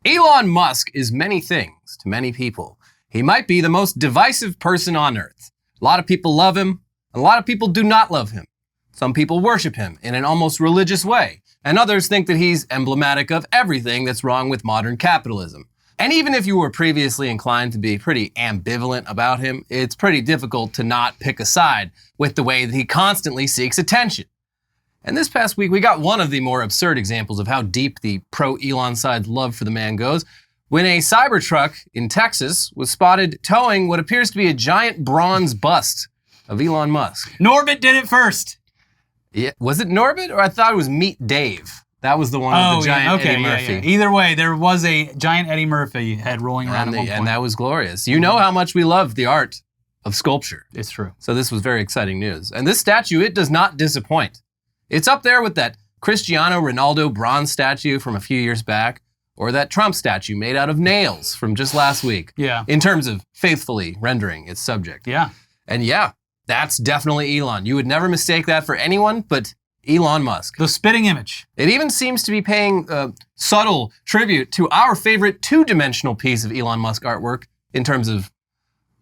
Elon Musk is many things to many people. He might be the most divisive person on Earth. A lot of people love him, and a lot of people do not love him. Some people worship him in an almost religious way, and others think that he's emblematic of everything that's wrong with modern capitalism. And even if you were previously inclined to be pretty ambivalent about him, it's pretty difficult to not pick a side with the way that he constantly seeks attention. And this past week, we got one of the more absurd examples of how deep the pro-Elon side's love for the man goes, when a Cybertruck in Texas was spotted towing what appears to be a giant bronze bust of Elon Musk. Norbit did it first. Yeah, was it Norbit, or I thought it was Meet Dave? That was the one with the giant Eddie Murphy. Yeah. Either way, there was a giant Eddie Murphy head rolling around at one point. And that was glorious. You know how much we love the art of sculpture. It's true. So this was very exciting news. And this statue, it does not disappoint. It's up there with that Cristiano Ronaldo bronze statue from a few years back, or that Trump statue made out of nails from just last week. Yeah. In terms of faithfully rendering its subject. Yeah. And yeah, that's definitely Elon. You would never mistake that for anyone but Elon Musk. The spitting image. It even seems to be paying subtle tribute to our favorite two-dimensional piece of Elon Musk artwork in terms of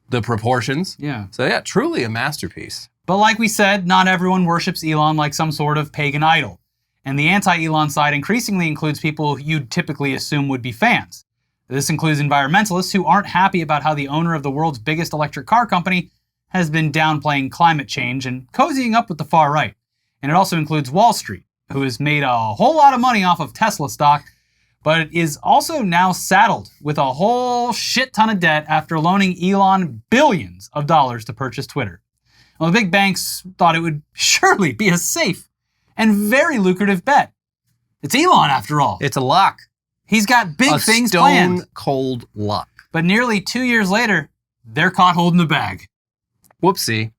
the proportions. Yeah. So yeah, truly a masterpiece. But like we said, not everyone worships Elon like some sort of pagan idol. And the anti-Elon side increasingly includes people you'd typically assume would be fans. This includes environmentalists who aren't happy about how the owner of the world's biggest electric car company has been downplaying climate change and cozying up with the far right. And it also includes Wall Street, who has made a whole lot of money off of Tesla stock, but is also now saddled with a whole shit ton of debt after loaning Elon billions of dollars to purchase Twitter. Well, the big banks thought it would surely be a safe and very lucrative bet. It's Elon, after all. It's a lock. He's got big things planned. A stone-cold lock. But nearly 2 years later, they're caught holding the bag. Whoopsie.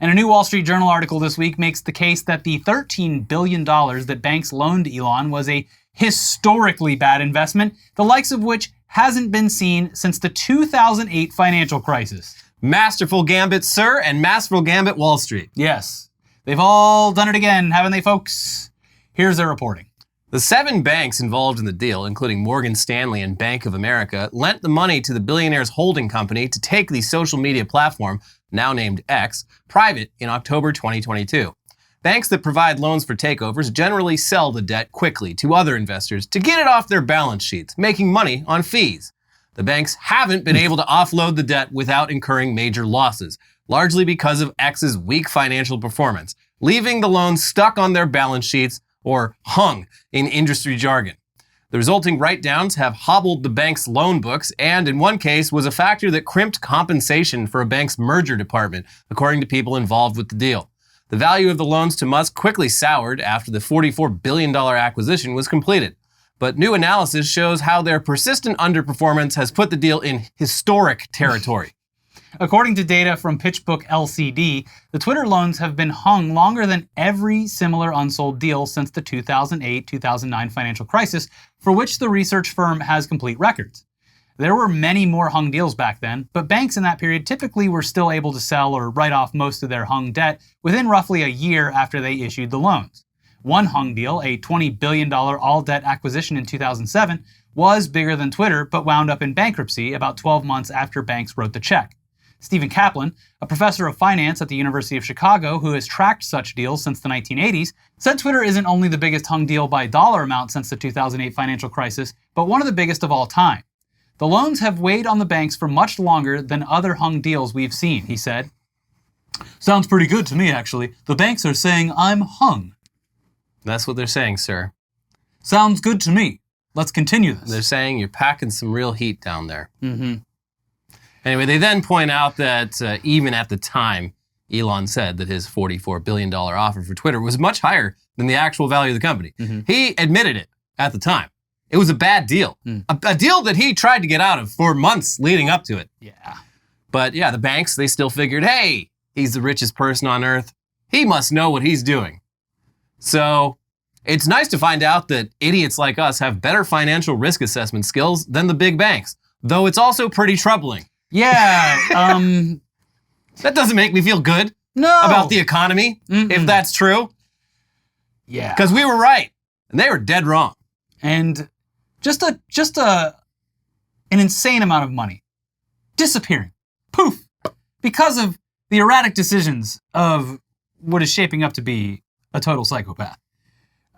And a new Wall Street Journal article this week makes the case that the $13 billion that banks loaned Elon was a historically bad investment, the likes of which hasn't been seen since the 2008 financial crisis. Masterful gambit, sir, and masterful gambit, Wall Street. Yes. They've all done it again, haven't they, folks? Here's their reporting. The 7 banks involved in the deal, including Morgan Stanley and Bank of America, lent the money to the billionaire's holding company to take the social media platform, now named X, private in October 2022. Banks that provide loans for takeovers generally sell the debt quickly to other investors to get it off their balance sheets, making money on fees. The banks haven't been able to offload the debt without incurring major losses, largely because of X's weak financial performance, leaving the loans stuck on their balance sheets, or hung in industry jargon. The resulting write-downs have hobbled the bank's loan books, and in one case was a factor that crimped compensation for a bank's merger department, according to people involved with the deal. The value of the loans to Musk quickly soured after the $44 billion acquisition was completed. But new analysis shows how their persistent underperformance has put the deal in historic territory. According to data from PitchBook LCD, the Twitter loans have been hung longer than every similar unsold deal since the 2008-2009 financial crisis, for which the research firm has complete records. There were many more hung deals back then, but banks in that period typically were still able to sell or write off most of their hung debt within roughly a year after they issued the loans. One hung deal, a $20 billion all-debt acquisition in 2007, was bigger than Twitter, but wound up in bankruptcy about 12 months after banks wrote the check. Stephen Kaplan, a professor of finance at the University of Chicago who has tracked such deals since the 1980s, said Twitter isn't only the biggest hung deal by dollar amount since the 2008 financial crisis, but one of the biggest of all time. The loans have weighed on the banks for much longer than other hung deals we've seen, he said. Sounds pretty good to me, actually. The banks are saying I'm hung. That's what they're saying, sir. Sounds good to me. Let's continue this. They're saying you're packing some real heat down there. Mm-hmm. Anyway, they then point out that even at the time, Elon said that his $44 billion offer for Twitter was much higher than the actual value of the company. Mm-hmm. He admitted it at the time. It was a bad deal. A deal that he tried to get out of for months leading up to it. Yeah. But yeah, the banks, they still figured, hey, he's the richest person on earth. He must know what he's doing. So it's nice to find out that idiots like us have better financial risk assessment skills than the big banks, though it's also pretty troubling. Yeah. That doesn't make me feel good about the economy, if that's true. Yeah. Because we were right, and they were dead wrong. And Just an insane amount of money disappearing. Poof. Because of the erratic decisions of what is shaping up to be a total psychopath.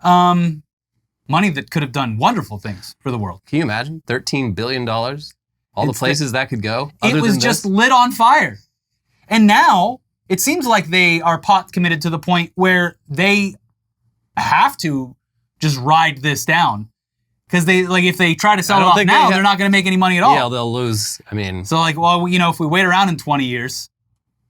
Money that could have done wonderful things for the world. Can you imagine? $13 billion? All the places that could go? It was just lit on fire. And now, it seems like they are pot committed to the point where they have to just ride this down. Because if they try to sell it off now, they're not going to make any money at all. Yeah, they'll lose. I mean. So if we wait around in 20 years,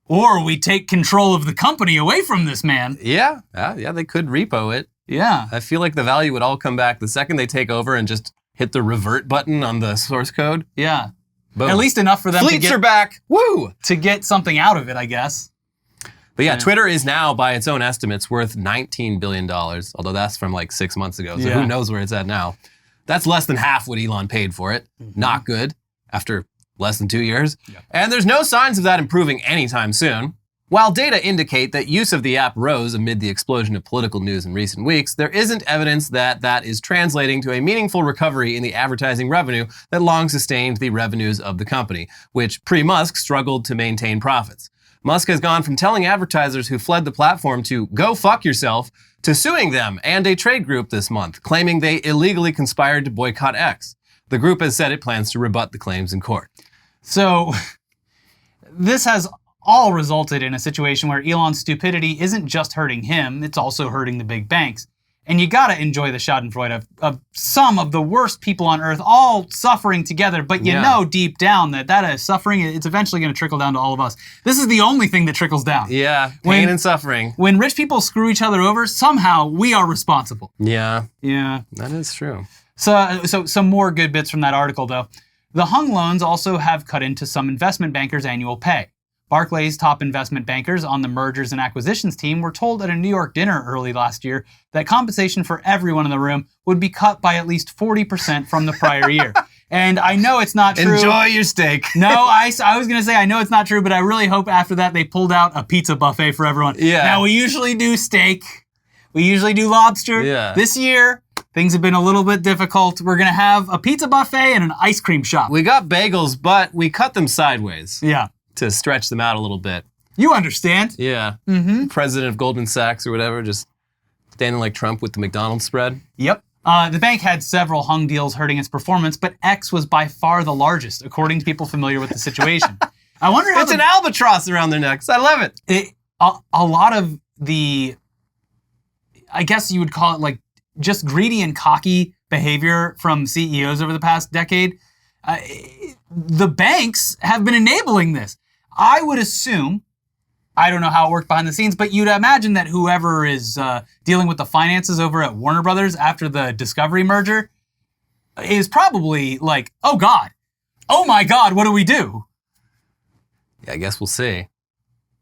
or we take control of the company away from this man. Yeah, they could repo it. Yeah. I feel like the value would all come back the second they take over and just hit the revert button on the source code. Yeah. Boom. At least enough for them Fleets are back. Woo! To get something out of it, I guess. But yeah, Twitter is now, by its own estimates, worth $19 billion, although that's from like 6 months ago, so who knows where it's at now. That's less than half what Elon paid for it. Mm-hmm. Not good after less than 2 years. Yeah. And there's no signs of that improving anytime soon. While data indicate that use of the app rose amid the explosion of political news in recent weeks, there isn't evidence that that is translating to a meaningful recovery in the advertising revenue that long sustained the revenues of the company, which pre-Musk struggled to maintain profits. Musk has gone from telling advertisers who fled the platform to go fuck yourself to suing them and a trade group this month, claiming they illegally conspired to boycott X. The group has said it plans to rebut the claims in court. So this has all resulted in a situation where Elon's stupidity isn't just hurting him, it's also hurting the big banks. And you gotta enjoy the schadenfreude of some of the worst people on earth all suffering together, but you know deep down that is suffering, it's eventually gonna trickle down to all of us. This is the only thing that trickles down. Yeah, pain and suffering. When rich people screw each other over, somehow we are responsible. Yeah. Yeah. That is true. So some more good bits from that article though. The hung loans also have cut into some investment bankers' annual pay. Barclays' top investment bankers on the mergers and acquisitions team were told at a New York dinner early last year that compensation for everyone in the room would be cut by at least 40% from the prior year. And I know it's not true. Enjoy your steak. No, I was going to say I know it's not true, but I really hope after that they pulled out a pizza buffet for everyone. Yeah. Now, we usually do steak. We usually do lobster. Yeah. This year, things have been a little bit difficult. We're going to have a pizza buffet and an ice cream shop. We got bagels, but we cut them sideways. Yeah. To stretch them out a little bit. You understand. Yeah. Mm-hmm. President of Goldman Sachs or whatever, just standing like Trump with the McDonald's spread. Yep. The bank had several hung deals hurting its performance, but X was by far the largest, according to people familiar with the situation. I wonder how it's an albatross around their necks. I love it. A lot of the, I guess you would call it like just greedy and cocky behavior from CEOs over the past decade. The banks have been enabling this. I would assume, I don't know how it worked behind the scenes, but you'd imagine that whoever is dealing with the finances over at Warner Brothers after the Discovery merger is probably like, oh God, oh my God, what do we do? Yeah, I guess we'll see.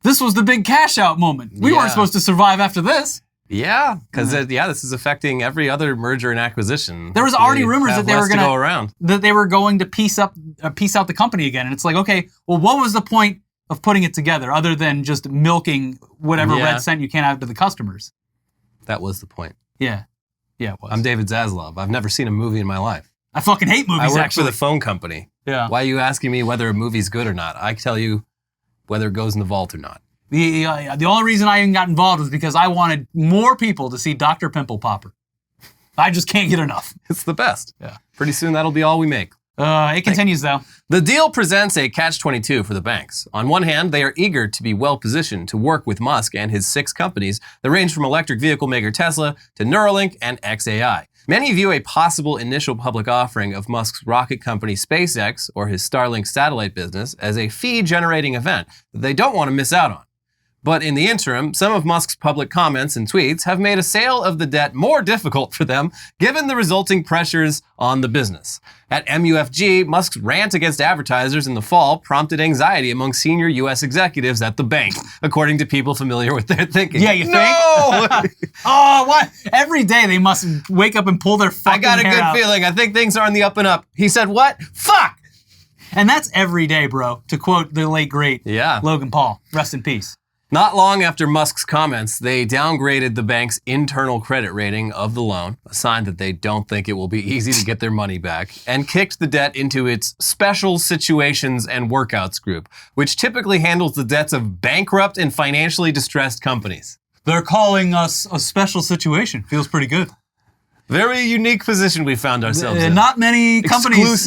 This was the big cash out moment. We weren't supposed to survive after this. Yeah, because this is affecting every other merger and acquisition. There was already rumors that they were going to piece out the company again, and it's like, okay, well, what was the point of putting it together other than just milking whatever red cent you can out to the customers? That was the point. Yeah, it was. I'm David Zaslav. I've never seen a movie in my life. I fucking hate movies. I work for the phone company. Yeah. Why are you asking me whether a movie's good or not? I tell you whether it goes in the vault or not. The only reason I even got involved was because I wanted more people to see Dr. Pimple Popper. I just can't get enough. It's the best. Yeah. Pretty soon that'll be all we make. It continues though. The deal presents a catch-22 for the banks. On one hand, they are eager to be well-positioned to work with Musk and his 6 companies that range from electric vehicle maker Tesla to Neuralink and xAI. Many view a possible initial public offering of Musk's rocket company SpaceX or his Starlink satellite business as a fee-generating event that they don't want to miss out on. But in the interim, some of Musk's public comments and tweets have made a sale of the debt more difficult for them, given the resulting pressures on the business. At MUFG, Musk's rant against advertisers in the fall prompted anxiety among senior U.S. executives at the bank, according to people familiar with their thinking. Yeah, you think? No! Oh, what? Every day they must wake up and pull their fucking hair out. I got a good feeling. I think things are on the up and up. He said what? Fuck! And that's every day, bro, to quote the late, great Logan Paul. Rest in peace. Not long after Musk's comments, they downgraded the bank's internal credit rating of the loan, a sign that they don't think it will be easy to get their money back, and kicked the debt into its Special Situations and Workouts group, which typically handles the debts of bankrupt and financially distressed companies. They're calling us a special situation. Feels pretty good. Very unique position we found ourselves in. Not many companies,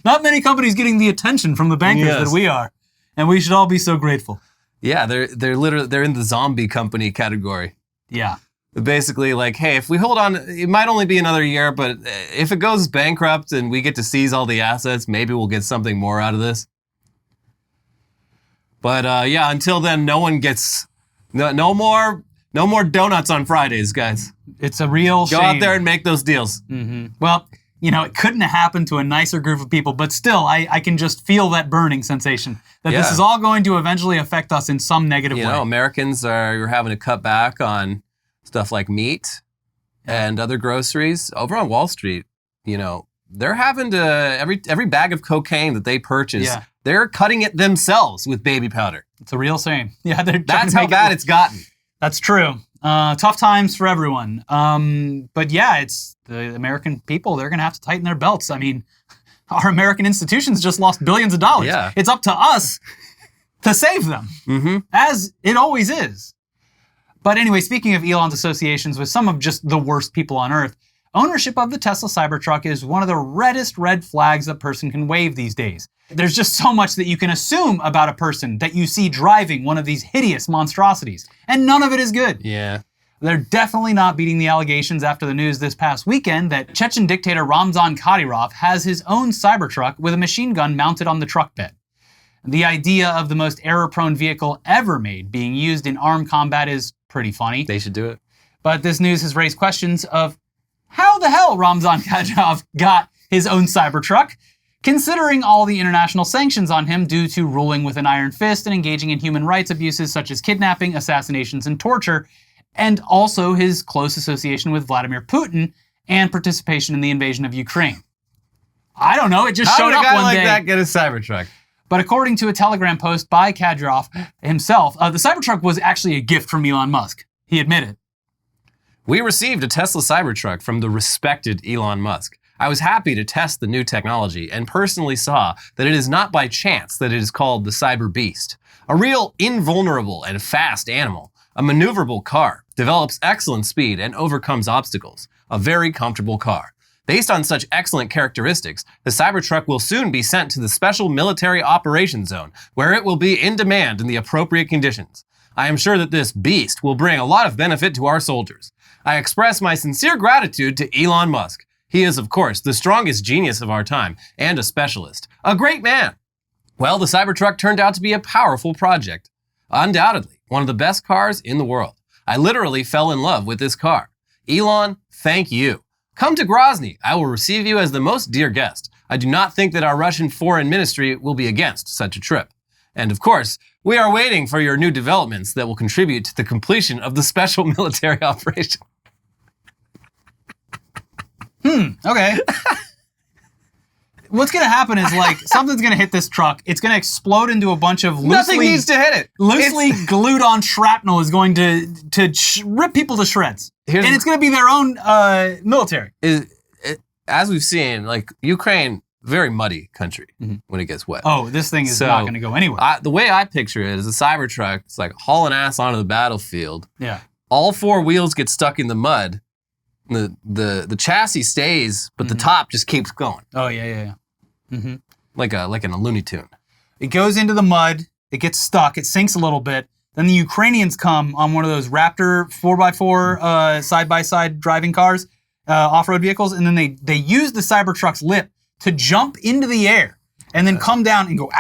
not many companies getting the attention from the bankers that we are, and we should all be so grateful. Yeah, they're in the zombie company category. Yeah. Basically like, hey, if we hold on, it might only be another year, but if it goes bankrupt and we get to seize all the assets, maybe we'll get something more out of this. But yeah, until then, no one gets, no more donuts on Fridays, guys. It's a real shame. Go out there and make those deals. Mm-hmm. Well, you know, it couldn't have happened to a nicer group of people, but still, I can just feel that burning sensation that this is all going to eventually affect us in some negative way. You know, Americans are having to cut back on stuff like meat and other groceries. Over on Wall Street, you know, they're having to, every bag of cocaine that they purchase, they're cutting it themselves with baby powder. It's a real shame. Yeah, that's how bad it's gotten. That's true. Tough times for everyone. But yeah, it's the American people, they're going to have to tighten their belts. I mean, our American institutions just lost billions of dollars. Yeah. It's up to us to save them, as it always is. But anyway, speaking of Elon's associations with some of just the worst people on Earth, ownership of the Tesla Cybertruck is one of the reddest red flags a person can wave these days. There's just so much that you can assume about a person that you see driving one of these hideous monstrosities, and none of it is good. Yeah. They're definitely not beating the allegations after the news this past weekend that Chechen dictator Ramzan Kadyrov has his own Cybertruck with a machine gun mounted on the truck bed. The idea of the most error-prone vehicle ever made being used in armed combat is pretty funny. They should do it. But this news has raised questions of how the hell Ramzan Kadyrov got his own Cybertruck, considering all the international sanctions on him due to ruling with an iron fist and engaging in human rights abuses such as kidnapping, assassinations, and torture, and also his close association with Vladimir Putin and participation in the invasion of Ukraine. I don't know, it just showed up one day. How did a guy like that get a Cybertruck? But according to a Telegram post by Kadyrov himself, the Cybertruck was actually a gift from Elon Musk. He admitted. We received a Tesla Cybertruck from the respected Elon Musk. I was happy to test the new technology and personally saw that it is not by chance that it is called the Cyber Beast. A real invulnerable and fast animal. A maneuverable car, develops excellent speed and overcomes obstacles. A very comfortable car. Based on such excellent characteristics, the Cybertruck will soon be sent to the Special Military Operations Zone, where it will be in demand in the appropriate conditions. I am sure that this beast will bring a lot of benefit to our soldiers. I express my sincere gratitude to Elon Musk. He is, of course, the strongest genius of our time and a specialist. A great man. Well, the Cybertruck turned out to be a powerful project. Undoubtedly, one of the best cars in the world. I literally fell in love with this car. Elon, thank you. Come to Grozny. I will receive you as the most dear guest. I do not think that our Russian foreign ministry will be against such a trip. And of course, we are waiting for your new developments that will contribute to the completion of the special military operation. Okay. What's going to happen is, like, something's going to hit this truck. It's going to explode into a bunch of Nothing needs to hit it. Loosely glued on shrapnel is going to rip people to shreds. And it's going to be their own military. As we've seen, like, Ukraine, very muddy country when it gets wet. Oh, this thing is not going to go anywhere. The way I picture it is a Cybertruck. It's like hauling ass onto the battlefield. Yeah. All four wheels get stuck in the mud. The chassis stays, but the top just keeps going. Oh, yeah. Mm-hmm. Like in a Looney Tune. It goes into the mud, it gets stuck, it sinks a little bit. Then the Ukrainians come on one of those Raptor 4x4 side-by-side driving cars, off-road vehicles, and then they use the Cybertruck's lip to jump into the air and then come down and go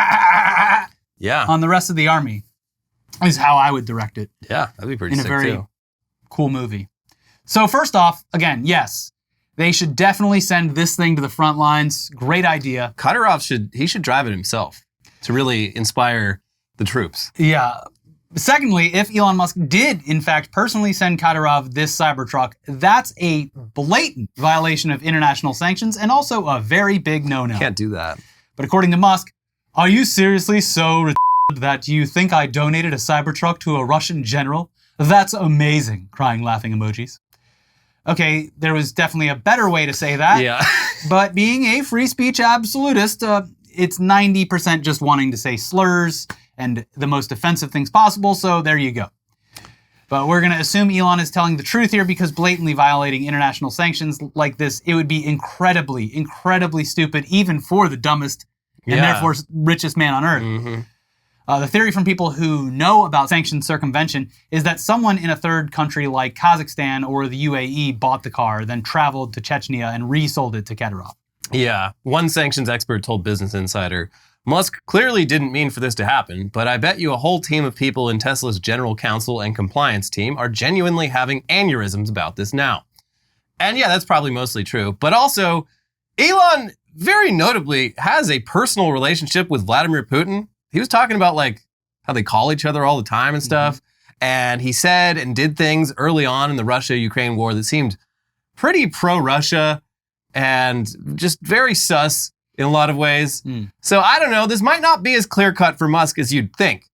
on the rest of the army, is how I would direct it. Yeah, that'd be pretty sick, in a very cool movie. So first off, again, yes, they should definitely send this thing to the front lines. Great idea. Kadyrov should drive it himself to really inspire the troops. Yeah. Secondly, if Elon Musk did, in fact, personally send Kadyrov this Cybertruck, that's a blatant violation of international sanctions and also a very big no-no. Can't do that. But according to Musk, are you seriously so that you think I donated a Cybertruck to a Russian general? That's amazing. Crying, laughing emojis. Okay, there was definitely a better way to say that. Yeah. But being a free speech absolutist, it's 90% just wanting to say slurs and the most offensive things possible, so there you go. But we're going to assume Elon is telling the truth here because blatantly violating international sanctions like this, it would be incredibly, incredibly stupid even for the dumbest and therefore richest man on earth. Mm-hmm. The theory from people who know about sanctions circumvention is that someone in a third country like Kazakhstan or the UAE bought the car, then traveled to Chechnya and resold it to Kadyrov. Yeah. One sanctions expert told Business Insider, Musk clearly didn't mean for this to happen, but I bet you a whole team of people in Tesla's general counsel and compliance team are genuinely having aneurysms about this now. And yeah, that's probably mostly true. But also, Elon very notably has a personal relationship with Vladimir Putin. He was talking about like how they call each other all the time and stuff. Mm-hmm. And he said and did things early on in the Russia-Ukraine war that seemed pretty pro-Russia and just very sus in a lot of ways. So I don't know, this might not be as clear-cut for Musk as you'd think.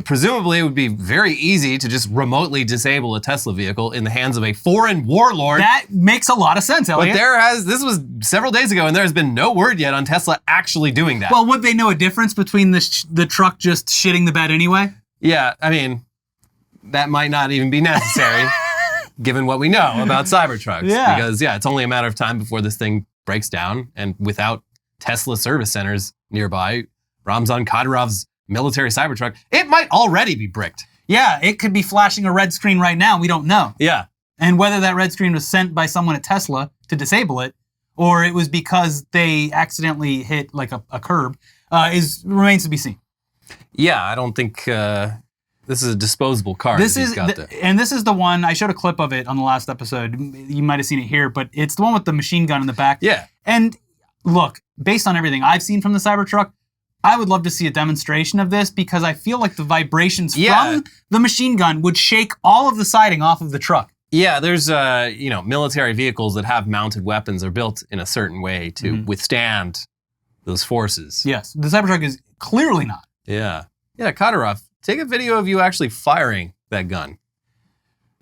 Presumably it would be very easy to just remotely disable a Tesla vehicle in the hands of a foreign warlord. That makes a lot of sense, Elliot. But this was several days ago and there has been no word yet on Tesla actually doing that. Well, would they know a difference between the truck just shitting the bed anyway? Yeah, I mean, that might not even be necessary given what we know about Cybertrucks. Yeah. Because it's only a matter of time before this thing breaks down, and without Tesla service centers nearby, Ramzan Kadyrov's military Cybertruck, it might already be bricked. Yeah, it could be flashing a red screen right now. We don't know. Yeah. And whether that red screen was sent by someone at Tesla to disable it, or it was because they accidentally hit like a curb, remains to be seen. Yeah, I don't think this is a disposable car. This is the one, I showed a clip of it on the last episode. You might have seen it here, but it's the one with the machine gun in the back. Yeah. And look, based on everything I've seen from the Cybertruck, I would love to see a demonstration of this because I feel like the vibrations from the machine gun would shake all of the siding off of the truck. Yeah, there's military vehicles that have mounted weapons are built in a certain way to withstand those forces. Yes, the Cybertruck is clearly not. Yeah. Yeah, Kadyrov, take a video of you actually firing that gun.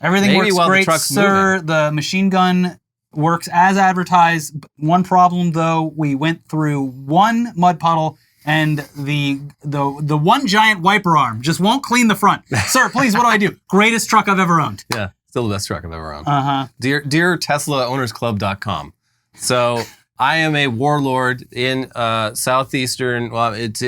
Everything works great, sir. Moving. The machine gun works as advertised. One problem, though, we went through one mud puddle and the one giant wiper arm just won't clean the front. Sir, please, what do I do? Greatest truck I've ever owned. Yeah, still the best truck I've ever owned. Uh-huh. Dear TeslaOwnersClub.com. So I am a warlord in southeastern. Well, it's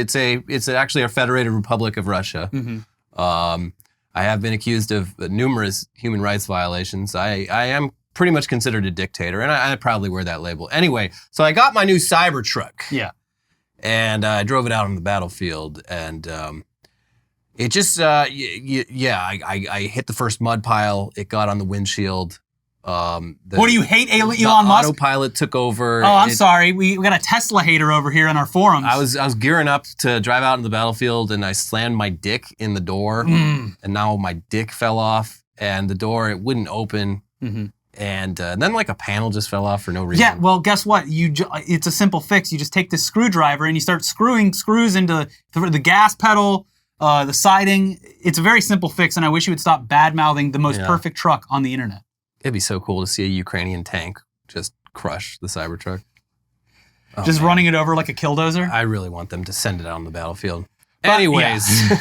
actually a Federated Republic of Russia. Mm-hmm. I have been accused of numerous human rights violations. I am pretty much considered a dictator, and I proudly wear that label. Anyway, so I got my new Cybertruck. Yeah. And I drove it out on the battlefield, and it just, I hit the first mud pile. It got on the windshield. What do you hate, Elon Musk? Autopilot took over. Oh, I'm sorry. We got a Tesla hater over here in our forums. I was gearing up to drive out in the battlefield, and I slammed my dick in the door, and now my dick fell off, and the door, it wouldn't open. Mm-hmm. And then like a panel just fell off for no reason. Yeah, well, guess what? It's a simple fix. You just take this screwdriver and you start screwing screws into the gas pedal, the siding. It's a very simple fix, and I wish you would stop bad-mouthing the most perfect truck on the internet. It'd be so cool to see a Ukrainian tank just crush the Cybertruck. Oh, just running it over like a killdozer? I really want them to send it out on the battlefield. Anyways,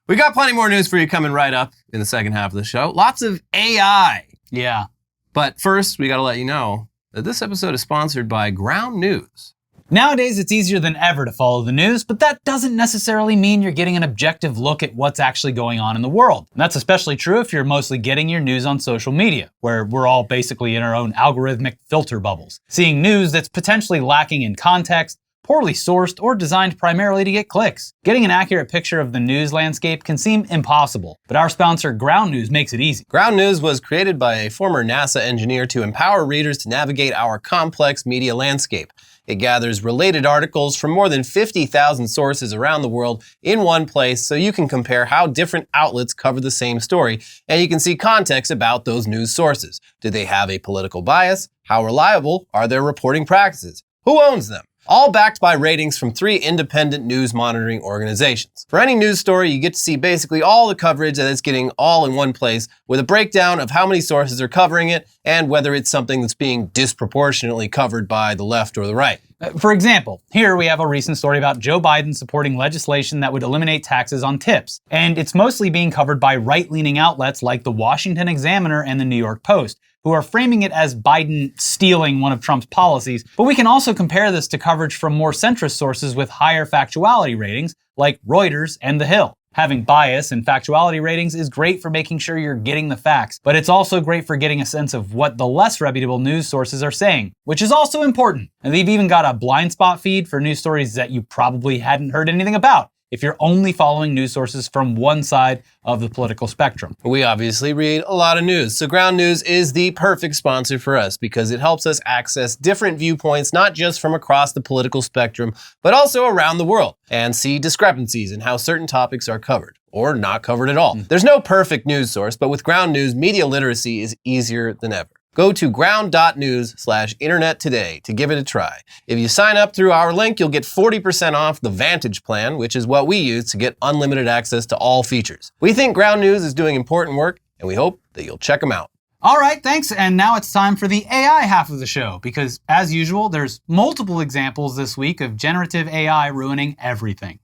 we got plenty more news for you coming right up in the second half of the show. Lots of AI. Yeah. But first, we got to let you know that this episode is sponsored by Ground News. Nowadays, it's easier than ever to follow the news, but that doesn't necessarily mean you're getting an objective look at what's actually going on in the world. And that's especially true if you're mostly getting your news on social media, where we're all basically in our own algorithmic filter bubbles, seeing news that's potentially lacking in context, poorly sourced, or designed primarily to get clicks. Getting an accurate picture of the news landscape can seem impossible, but our sponsor, Ground News, makes it easy. Ground News was created by a former NASA engineer to empower readers to navigate our complex media landscape. It gathers related articles from more than 50,000 sources around the world in one place so you can compare how different outlets cover the same story, and you can see context about those news sources. Do they have a political bias? How reliable are their reporting practices? Who owns them? all backed by ratings from 3 independent news monitoring organizations. For any news story, you get to see basically all the coverage that it's getting all in one place, with a breakdown of how many sources are covering it and whether it's something that's being disproportionately covered by the left or the right. For example, here we have a recent story about Joe Biden supporting legislation that would eliminate taxes on tips. And it's mostly being covered by right-leaning outlets like the Washington Examiner and the New York Post, who are framing it as Biden stealing one of Trump's policies. But we can also compare this to coverage from more centrist sources with higher factuality ratings, like Reuters and The Hill. Having bias and factuality ratings is great for making sure you're getting the facts, but it's also great for getting a sense of what the less reputable news sources are saying, which is also important. And they've even got a blind spot feed for news stories that you probably hadn't heard anything about if you're only following news sources from one side of the political spectrum. We obviously read a lot of news, so Ground News is the perfect sponsor for us because it helps us access different viewpoints, not just from across the political spectrum, but also around the world, and see discrepancies in how certain topics are covered, or not covered at all. There's no perfect news source, but with Ground News, media literacy is easier than ever. Go to ground.news/internet today to give it a try. If you sign up through our link, you'll get 40% off the Vantage plan, which is what we use to get unlimited access to all features. We think Ground News is doing important work, and we hope that you'll check them out. All right, thanks. And now it's time for the AI half of the show, because as usual, there's multiple examples this week of generative AI ruining everything.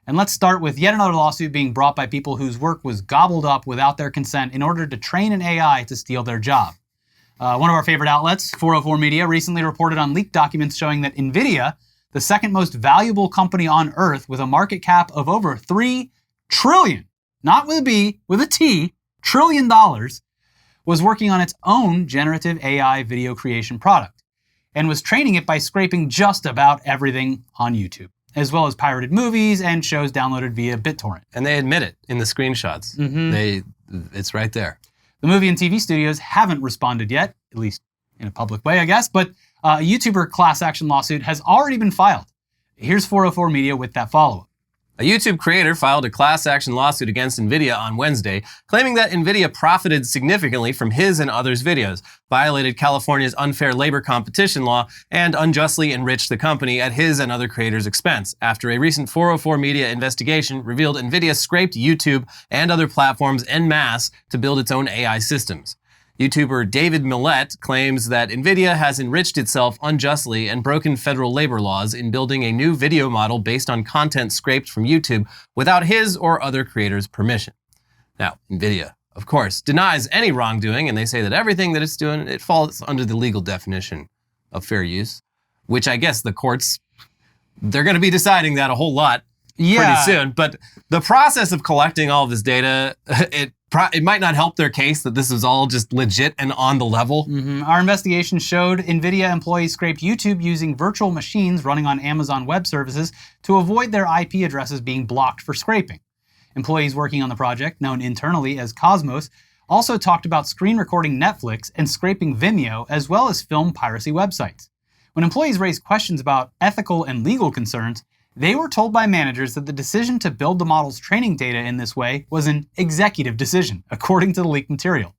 And let's start with yet another lawsuit being brought by people whose work was gobbled up without their consent in order to train an AI to steal their job. One of our favorite outlets, 404 Media, recently reported on leaked documents showing that Nvidia, the second most valuable company on Earth with a market cap of over $3 trillion, not with a B, with a T, $1 trillion, was working on its own generative AI video creation product and was training it by scraping just about everything on YouTube, as well as pirated movies and shows downloaded via BitTorrent. And they admit it in the screenshots. It's right there. The movie and TV studios haven't responded yet, at least in a public way, I guess, but a YouTuber class action lawsuit has already been filed. Here's 404 Media with that follow-up. A YouTube creator filed a class action lawsuit against Nvidia on Wednesday, claiming that Nvidia profited significantly from his and others' videos, violated California's unfair labor competition law, and unjustly enriched the company at his and other creators' expense, after a recent 404 Media investigation revealed Nvidia scraped YouTube and other platforms en masse to build its own AI systems. YouTuber David Millett claims that Nvidia has enriched itself unjustly and broken federal labor laws in building a new video model based on content scraped from YouTube without his or other creators' permission. Now, Nvidia, of course, denies any wrongdoing, and they say that everything that it's doing, it falls under the legal definition of fair use, which I guess the courts, they're going to be deciding that a whole lot pretty soon. But the process of collecting all of this data, it might not help their case that this is all just legit and on the level. Our investigation showed Nvidia employees scraped YouTube using virtual machines running on Amazon Web Services to avoid their IP addresses being blocked for scraping. Employees working on the project, known internally as Cosmos, also talked about screen recording Netflix and scraping Vimeo, as well as film piracy websites. When employees raised questions about ethical and legal concerns, they were told by managers that the decision to build the model's training data in this way was an executive decision, according to the leaked material.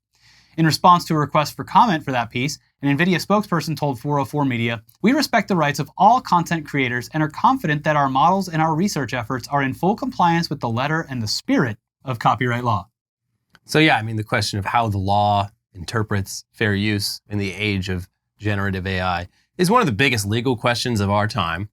In response to a request for comment for that piece, an Nvidia spokesperson told 404 Media, "We respect the rights of all content creators and are confident that our models and our research efforts are in full compliance with the letter and the spirit of copyright law." So yeah, I mean, the question of how the law interprets fair use in the age of generative AI is one of the biggest legal questions of our time.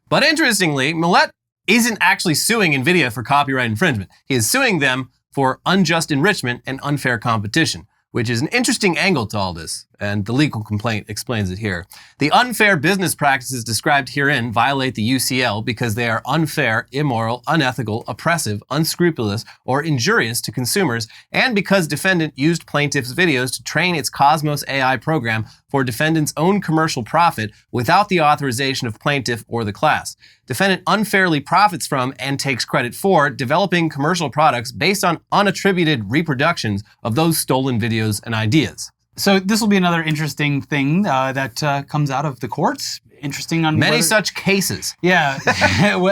But interestingly, Millett isn't actually suing Nvidia for copyright infringement. He is suing them for unjust enrichment and unfair competition, which is an interesting angle to all this, and the legal complaint explains it here. The unfair business practices described herein violate the UCL because they are unfair, immoral, unethical, oppressive, unscrupulous, or injurious to consumers, and because defendant used plaintiff's videos to train its Cosmos AI program for defendant's own commercial profit without the authorization of plaintiff or the class. Defendant unfairly profits from and takes credit for developing commercial products based on unattributed reproductions of those stolen videos and ideas. So this will be another interesting thing that comes out of the courts. Interesting on many such cases. Yeah,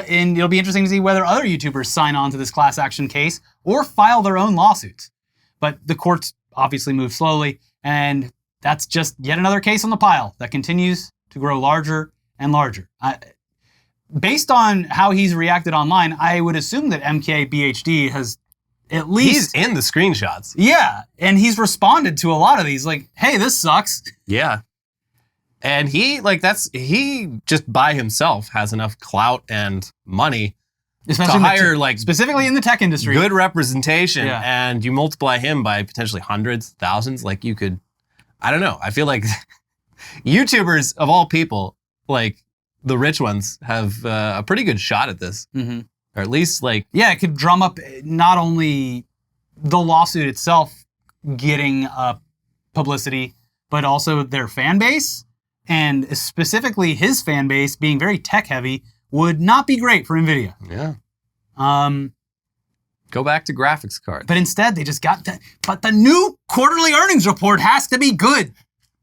and it'll be interesting to see whether other YouTubers sign on to this class action case or file their own lawsuits. But the courts obviously move slowly, and that's just yet another case on the pile that continues to grow larger and larger. based on how he's reacted online, I would assume that MKBHD has at least... He's in the screenshots. Yeah, and he's responded to a lot of these, like, hey, this sucks. Yeah. And he just by himself has enough clout and money Especially to hire, like, specifically in the tech industry. good representation, Yeah. and you multiply him by potentially hundreds, thousands, like you could, I don't know. I feel like YouTubers of all people, like the rich ones, have a pretty good shot at this. Mm-hmm. Or at least like... Yeah, it could drum up not only the lawsuit itself getting publicity, but also their fan base, and specifically his fan base being very tech heavy would not be great for Nvidia. Yeah. Go back to graphics cards. But instead, they just got that. But the new quarterly earnings report has to be good.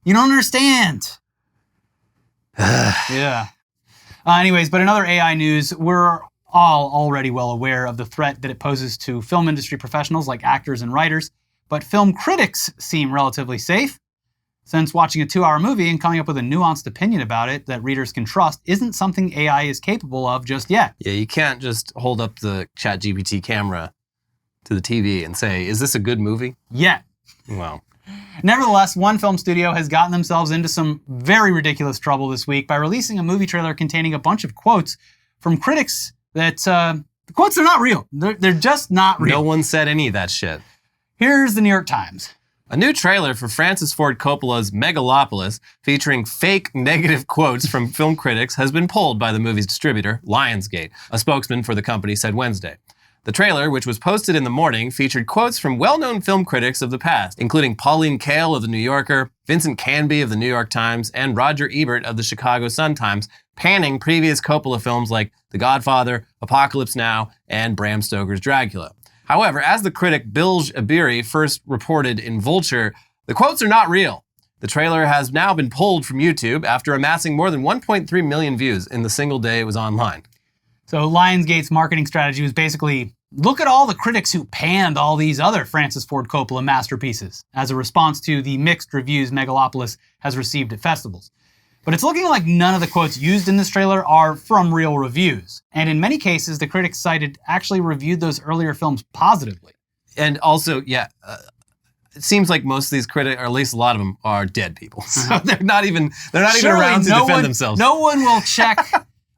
You don't understand. Yeah. Anyways, but in other AI news, we're all already well aware of the threat that it poses to film industry professionals like actors and writers, but film critics seem relatively safe, since watching a 2-hour movie and coming up with a nuanced opinion about it that readers can trust isn't something AI is capable of just yet. Yeah, you can't just hold up the ChatGPT camera to the TV and say, is this a good movie? Yet. Well. Nevertheless, one film studio has gotten themselves into some very ridiculous trouble this week by releasing a movie trailer containing a bunch of quotes from critics that the quotes are not real. They're just not real. No one said any of that shit. Here's the New York Times. A new trailer for Francis Ford Coppola's Megalopolis, featuring fake negative quotes from film critics, has been pulled by the movie's distributor, Lionsgate, a spokesman for the company said Wednesday. The trailer, which was posted in the morning, featured quotes from well-known film critics of the past, including Pauline Kael of The New Yorker, Vincent Canby of The New York Times, and Roger Ebert of the Chicago Sun-Times, panning previous Coppola films like The Godfather, Apocalypse Now, and Bram Stoker's Dracula. However, as the critic Bilge Ebiri first reported in Vulture, the quotes are not real. The trailer has now been pulled from YouTube after amassing more than 1.3 million views in the single day it was online. So Lionsgate's marketing strategy was basically, look at all the critics who panned all these other Francis Ford Coppola masterpieces as a response to the mixed reviews Megalopolis has received at festivals. But it's looking like none of the quotes used in this trailer are from real reviews. And in many cases, the critics cited actually reviewed those earlier films positively. And also, yeah, it seems like most of these critics, or at least a lot of them, are dead people. So they're not even around to defend themselves. No one will check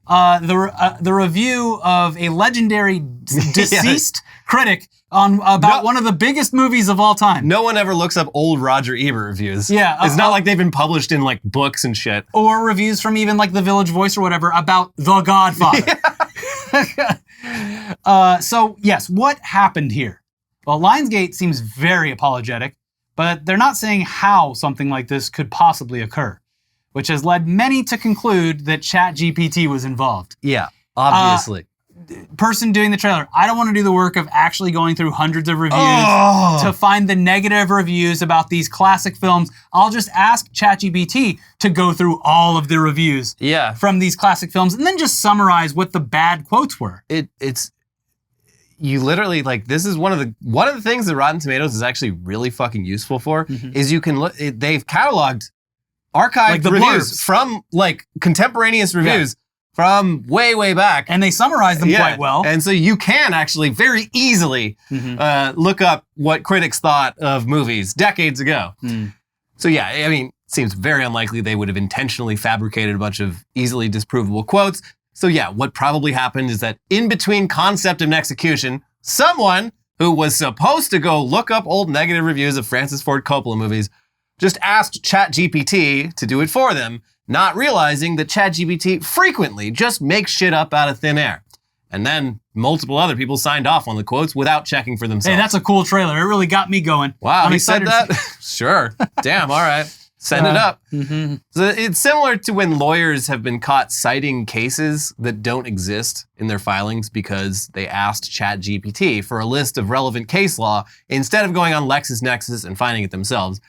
the review of a legendary deceased critic on about one of the biggest movies of all time. No one ever looks up old Roger Ebert reviews. Yeah. It's not like they've been published in like books and shit. Or reviews from even like The Village Voice or whatever about The Godfather. So yes, what happened here? Well, Lionsgate seems very apologetic, but they're not saying how something like this could possibly occur, which has led many to conclude that ChatGPT was involved. Yeah, obviously. Person doing the trailer, I don't want to do the work of actually going through hundreds of reviews to find the negative reviews about these classic films. I'll just ask ChatGPT to go through all of the reviews from these classic films and then just summarize what the bad quotes were. It's you literally, like, this is one of the things that Rotten Tomatoes is actually really fucking useful for, is you can look, they've cataloged archived like the reviews blurbs from like contemporaneous reviews from way, way back. And they summarize them quite well. And so you can actually very easily look up what critics thought of movies decades ago. So yeah, I mean, it seems very unlikely they would have intentionally fabricated a bunch of easily disprovable quotes. So yeah, what probably happened is that in between concept and execution, someone who was supposed to go look up old negative reviews of Francis Ford Coppola movies just asked ChatGPT to do it for them, not realizing that ChatGPT frequently just makes shit up out of thin air. And then multiple other people signed off on the quotes without checking for themselves. Hey, that's a cool trailer. It really got me going. Wow, I'm he said that? Sure. Damn, all right. Send it up. So it's similar to when lawyers have been caught citing cases that don't exist in their filings because they asked ChatGPT for a list of relevant case law instead of going on LexisNexis and finding it themselves.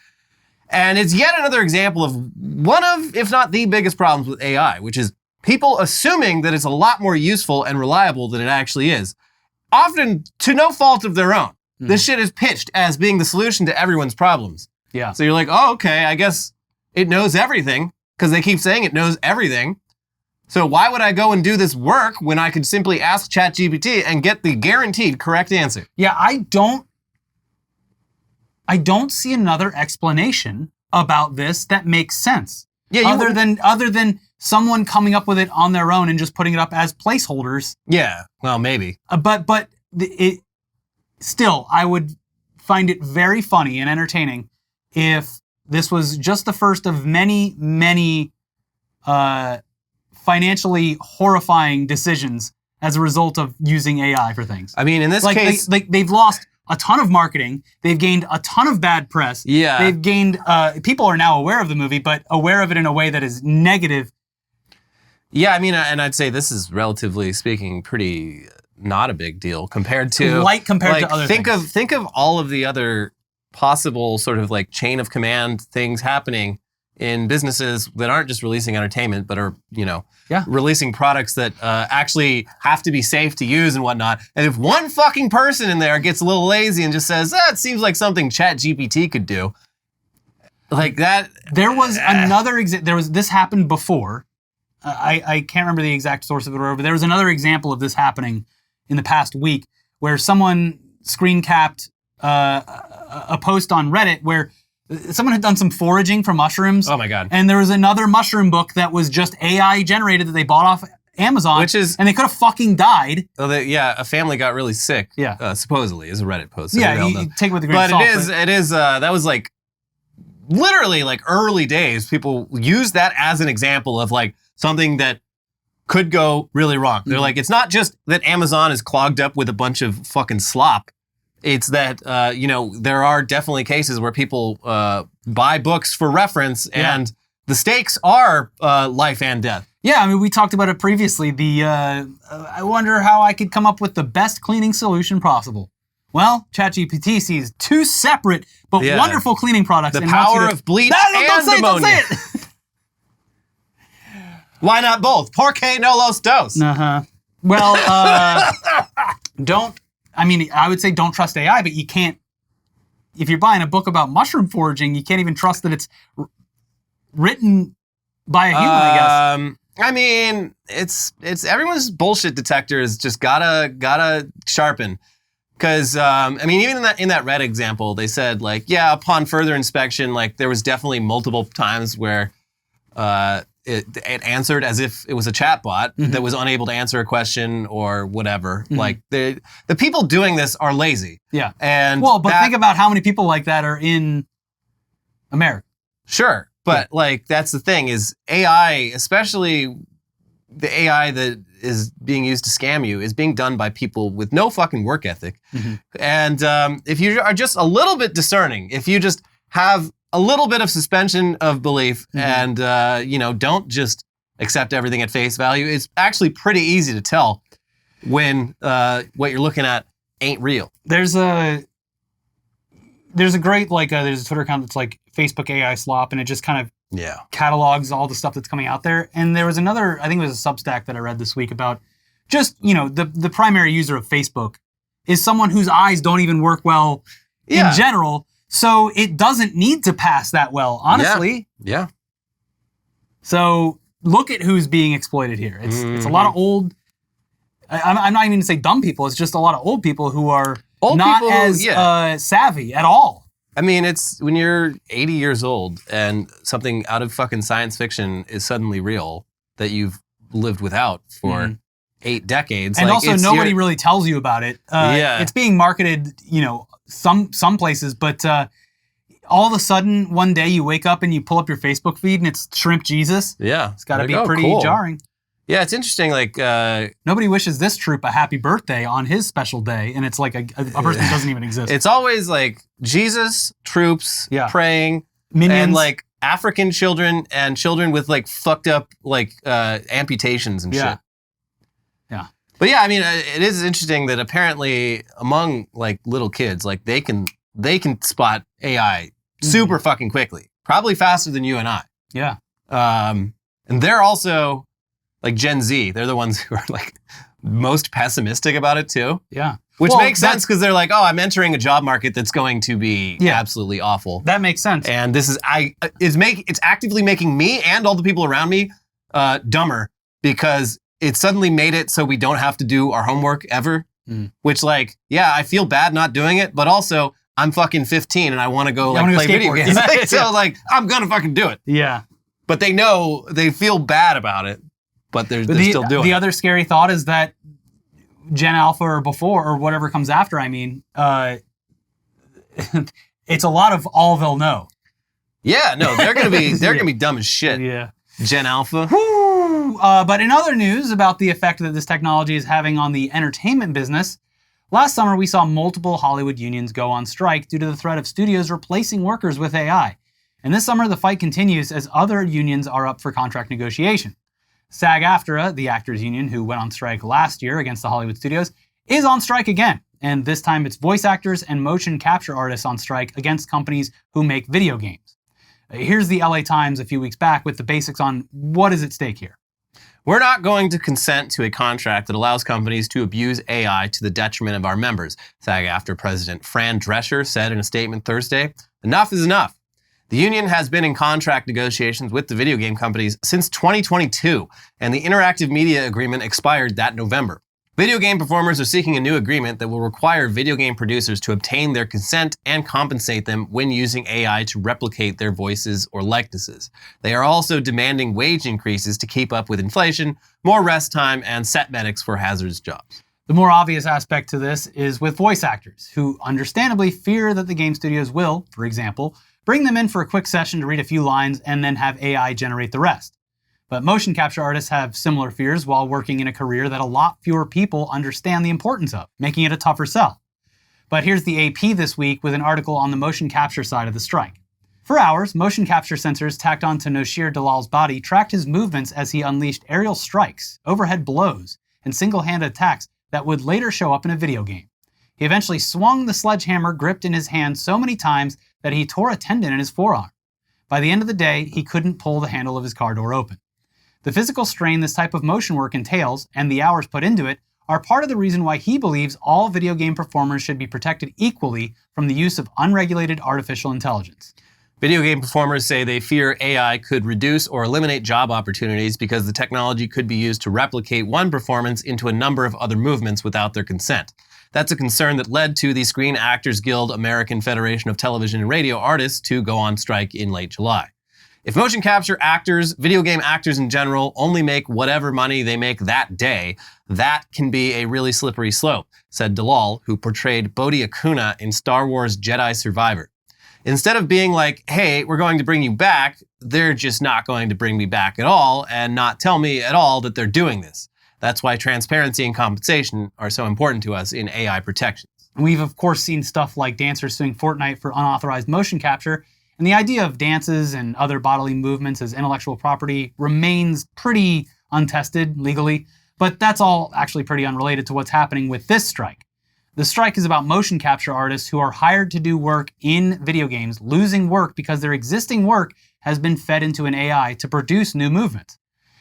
And it's yet another example of one of, if not the biggest problems with AI, which is people assuming that it's a lot more useful and reliable than it actually is. Often to no fault of their own. This shit is pitched as being the solution to everyone's problems. Yeah. So you're like, oh, okay, I guess it knows everything, because they keep saying it knows everything. So why would I go and do this work when I could simply ask ChatGPT and get the guaranteed correct answer? Yeah, I don't see another explanation about this that makes sense. Yeah, other than someone coming up with it on their own and just putting it up as placeholders. Yeah, well, maybe. Still, I would find it very funny and entertaining if this was just the first of many, many financially horrifying decisions as a result of using AI for things. I mean, in this case... They've lost a ton of marketing. They've gained a ton of bad press. Yeah. They've gained... people are now aware of the movie, but aware of it in a way that is negative. Yeah, I mean, and I'd say this is, relatively speaking, pretty not a big deal compared to... Light compared to other things. Think of all of the other possible sort of like chain of command things happening in businesses that aren't just releasing entertainment, but are, releasing products that actually have to be safe to use and whatnot. And if one fucking person in there gets a little lazy and just says, it seems like something ChatGPT could do, like that. There was another this happened before. I can't remember the exact source of it or whatever, but there was another example of this happening in the past week where someone screen capped a post on Reddit where someone had done some foraging for mushrooms. Oh my God. And there was another mushroom book that was just AI generated that they bought off Amazon. And they could have fucking died. A family got really sick. Yeah. Supposedly, is a Reddit post. So you take it with a grain of salt. But it is, that was like, literally like early days, people used that as an example of like something that could go really wrong. They're like, it's not just that Amazon is clogged up with a bunch of fucking slop. It's that, there are definitely cases where people buy books for reference and the stakes are life and death. Yeah, I mean, we talked about it previously. I wonder how I could come up with the best cleaning solution possible. Well, ChatGPT sees two separate but wonderful cleaning products. The power of bleach and ammonia. Don't say it. Why not both? Porque no los dos. Well, I would say don't trust AI, but you can't, if you're buying a book about mushroom foraging, you can't even trust that it's written by a human, I guess. I mean, it's everyone's bullshit detector is just gotta sharpen. Because, even in that Reddit example, they said, like, yeah, upon further inspection, like, there was definitely multiple times where it answered as if it was a chatbot that was unable to answer a question or whatever. Like, the people doing this are lazy. Yeah. But think about how many people like that are in America. Sure. But, that's the thing is AI, especially the AI that is being used to scam you, is being done by people with no fucking work ethic. And if you are just a little bit discerning, if you just have a little bit of suspension of belief and, don't just accept everything at face value, it's actually pretty easy to tell when what you're looking at ain't real. There's a great, there's a Twitter account that's like Facebook AI slop, and it just kind of catalogs all the stuff that's coming out there. And there was another, I think it was a Substack that I read this week about just, the primary user of Facebook is someone whose eyes don't even work well in general. So it doesn't need to pass that well, honestly. Yeah. So look at who's being exploited here. It's a lot of old, I'm not even going to say dumb people, it's just a lot of old people who are not as savvy at all. I mean, it's when you're 80 years old and something out of fucking science fiction is suddenly real that you've lived without for 8 decades. And also nobody really tells you about it. It's being marketed, some places, but all of a sudden one day you wake up and you pull up your Facebook feed and it's Shrimp Jesus. Yeah. It's got to be pretty jarring. Yeah, it's interesting. Nobody wishes this troop a happy birthday on his special day, and it's like a person that doesn't even exist. It's always like Jesus, troops, praying, minions, and like African children and children with like fucked up amputations and shit. Yeah. But yeah, I mean, it is interesting that apparently among like little kids, like they can spot AI super fucking quickly, probably faster than you and I. Yeah. And they're also like Gen Z. They're the ones who are like most pessimistic about it too. Yeah. Which makes sense because they're like, oh, I'm entering a job market that's going to be absolutely awful. That makes sense. And this is it's actively making me and all the people around me dumber because it suddenly made it so we don't have to do our homework ever. Which, like, yeah, I feel bad not doing it, but also I'm fucking 15 and I want to go play video games. So like, I'm gonna fucking do it. Yeah. But they know, they feel bad about it, but they're still doing it. The other scary thought is that Gen Alpha or before, or whatever comes after, it's a lot of all they'll know. Yeah, no, they're gonna be dumb as shit. Yeah. Gen Alpha. But in other news about the effect that this technology is having on the entertainment business, last summer we saw multiple Hollywood unions go on strike due to the threat of studios replacing workers with AI. And this summer the fight continues as other unions are up for contract negotiation. SAG-AFTRA, the actors union who went on strike last year against the Hollywood studios, is on strike again. And this time it's voice actors and motion capture artists on strike against companies who make video games. Here's the LA Times a few weeks back with the basics on what is at stake here. We're not going to consent to a contract that allows companies to abuse AI to the detriment of our members, SAG-AFTRA President Fran Drescher said in a statement Thursday. Enough is enough. The union has been in contract negotiations with the video game companies since 2022, and the interactive media agreement expired that November. Video game performers are seeking a new agreement that will require video game producers to obtain their consent and compensate them when using AI to replicate their voices or likenesses. They are also demanding wage increases to keep up with inflation, more rest time, and set medics for hazardous jobs. The more obvious aspect to this is with voice actors, who understandably fear that the game studios will, for example, bring them in for a quick session to read a few lines and then have AI generate the rest. But motion capture artists have similar fears while working in a career that a lot fewer people understand the importance of, making it a tougher sell. But here's the AP this week with an article on the motion capture side of the strike. For hours, motion capture sensors tacked onto Noshir Dalal's body tracked his movements as he unleashed aerial strikes, overhead blows, and single-handed attacks that would later show up in a video game. He eventually swung the sledgehammer gripped in his hand so many times that he tore a tendon in his forearm. By the end of the day, he couldn't pull the handle of his car door open. The physical strain this type of motion work entails, and the hours put into it, are part of the reason why he believes all video game performers should be protected equally from the use of unregulated artificial intelligence. Video game performers say they fear AI could reduce or eliminate job opportunities because the technology could be used to replicate one performance into a number of other movements without their consent. That's a concern that led to the Screen Actors Guild American Federation of Television and Radio Artists to go on strike in late July. If motion capture actors, video game actors in general, only make whatever money they make that day, that can be a really slippery slope, said Dalal, who portrayed Bodhi Akuna in Star Wars Jedi Survivor. Instead of being like, hey, we're going to bring you back, they're just not going to bring me back at all and not tell me at all that they're doing this. That's why transparency and compensation are so important to us in AI protections. We've of course seen stuff like dancers suing Fortnite for unauthorized motion capture, and the idea of dances and other bodily movements as intellectual property remains pretty untested legally, but that's all actually pretty unrelated to what's happening with this strike. The strike is about motion capture artists who are hired to do work in video games, losing work because their existing work has been fed into an AI to produce new movements.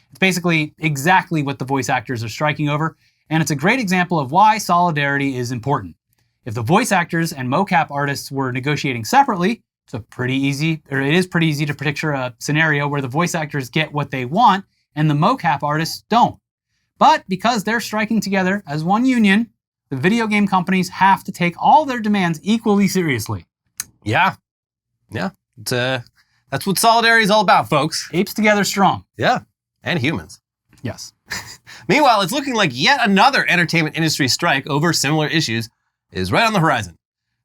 It's basically exactly what the voice actors are striking over, and it's a great example of why solidarity is important. If the voice actors and mocap artists were negotiating separately, it is pretty easy to picture a scenario where the voice actors get what they want and the mocap artists don't. But because they're striking together as one union, the video game companies have to take all their demands equally seriously. Yeah. That's what solidarity is all about, folks. Apes together strong. Yeah. And humans. Yes. Meanwhile, it's looking like yet another entertainment industry strike over similar issues is right on the horizon.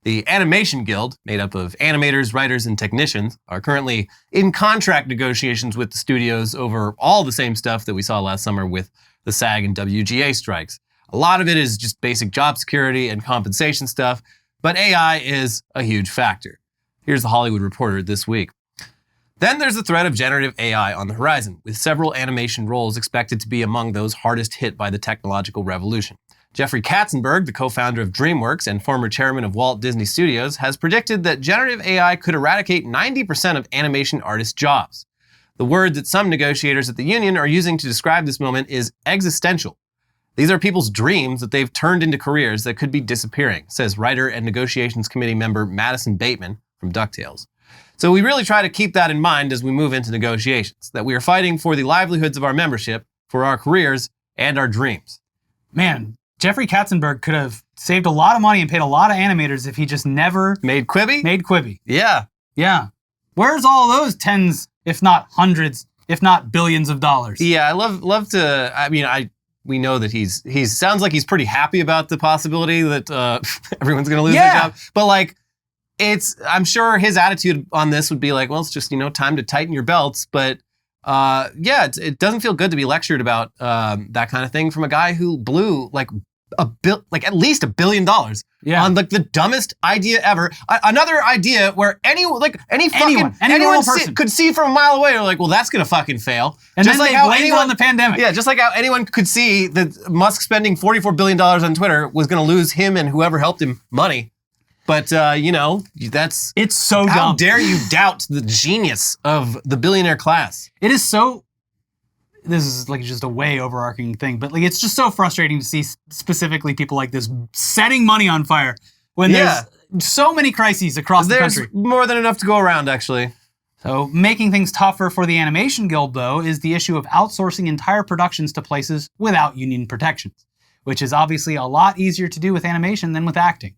The Animation Guild, made up of animators, writers, and technicians, are currently in contract negotiations with the studios over all the same stuff that we saw last summer with the SAG and WGA strikes. A lot of it is just basic job security and compensation stuff, but AI is a huge factor. Here's the Hollywood Reporter this week. Then there's the threat of generative AI on the horizon, with several animation roles expected to be among those hardest hit by the technological revolution. Jeffrey Katzenberg, the co-founder of DreamWorks and former chairman of Walt Disney Studios, has predicted that generative AI could eradicate 90% of animation artists' jobs. The word that some negotiators at the union are using to describe this moment is existential. These are people's dreams that they've turned into careers that could be disappearing, says writer and negotiations committee member Madison Bateman from DuckTales. So we really try to keep that in mind as we move into negotiations, that we are fighting for the livelihoods of our membership, for our careers and our dreams. Man, Jeffrey Katzenberg could have saved a lot of money and paid a lot of animators if he just never Made Quibi? Yeah. Yeah. Where's all those tens, if not hundreds, if not billions of dollars? Yeah, I love to. I mean, we know that he sounds like he's pretty happy about the possibility that everyone's going to lose their job. But like, I'm sure his attitude on this would be like, well, it's just time to tighten your belts. But it doesn't feel good to be lectured about that kind of thing from a guy who blew like at least $1 billion on like the dumbest idea ever. Another idea where anyone could see from a mile away. They're like, well, that's gonna fucking fail. And just then like how anyone on the pandemic. Yeah, just like how anyone could see that Musk spending $44 billion on Twitter was gonna lose him and whoever helped him money. But it's so dumb. How dare you doubt the genius of the billionaire class? It is so. This is like just a way overarching thing, but like it's just so frustrating to see specifically people like this setting money on fire when there's so many crises across the country. There's more than enough to go around, actually. So making things tougher for the Animation Guild, though, is the issue of outsourcing entire productions to places without union protections, which is obviously a lot easier to do with animation than with acting.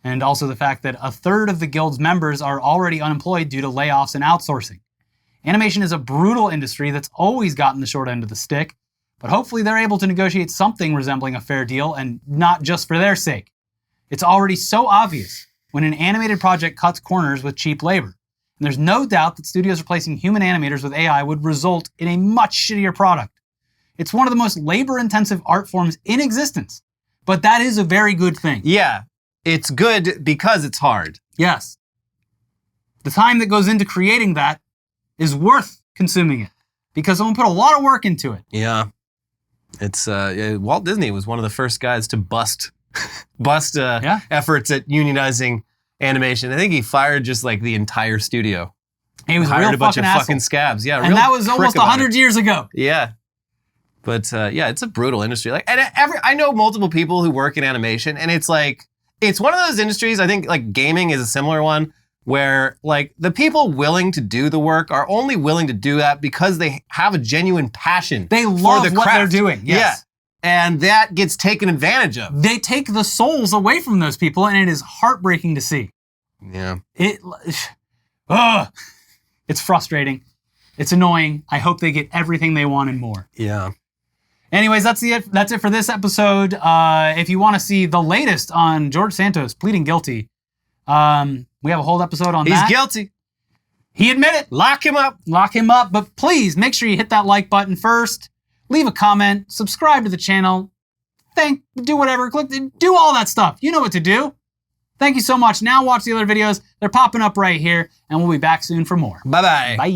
And also the fact that 1/3 of the Guild's members are already unemployed due to layoffs and outsourcing. Animation is a brutal industry that's always gotten the short end of the stick, but hopefully they're able to negotiate something resembling a fair deal and not just for their sake. It's already so obvious when an animated project cuts corners with cheap labor. And there's no doubt that studios replacing human animators with AI would result in a much shittier product. It's one of the most labor-intensive art forms in existence, but that is a very good thing. Yeah, it's good because it's hard. Yes. The time that goes into creating that is worth consuming it because someone put a lot of work into it. Yeah. It's Walt Disney was one of the first guys to bust efforts at unionizing animation. I think he fired just like the entire studio. He was hired a real a bunch of fucking fucking scabs. Yeah, and that was almost 100 years ago. Yeah. But it's a brutal industry. Like, and I know multiple people who work in animation, and it's like it's one of those industries. I think like gaming is a similar one, where like the people willing to do the work are only willing to do that because they have a genuine passion. They love what they're doing. Yes. Yeah. And that gets taken advantage of. They take the souls away from those people, and it is heartbreaking to see. Yeah. It's frustrating. It's annoying. I hope they get everything they want and more. Yeah. Anyways, that's it for this episode. If you want to see the latest on George Santos pleading guilty, we have a whole episode on that. He's guilty. He admitted. Lock him up. Lock him up. But please make sure you hit that like button first. Leave a comment. Subscribe to the channel. Do whatever. Do all that stuff. You know what to do. Thank you so much. Now watch the other videos. They're popping up right here. And we'll be back soon for more. Bye-bye. Bye.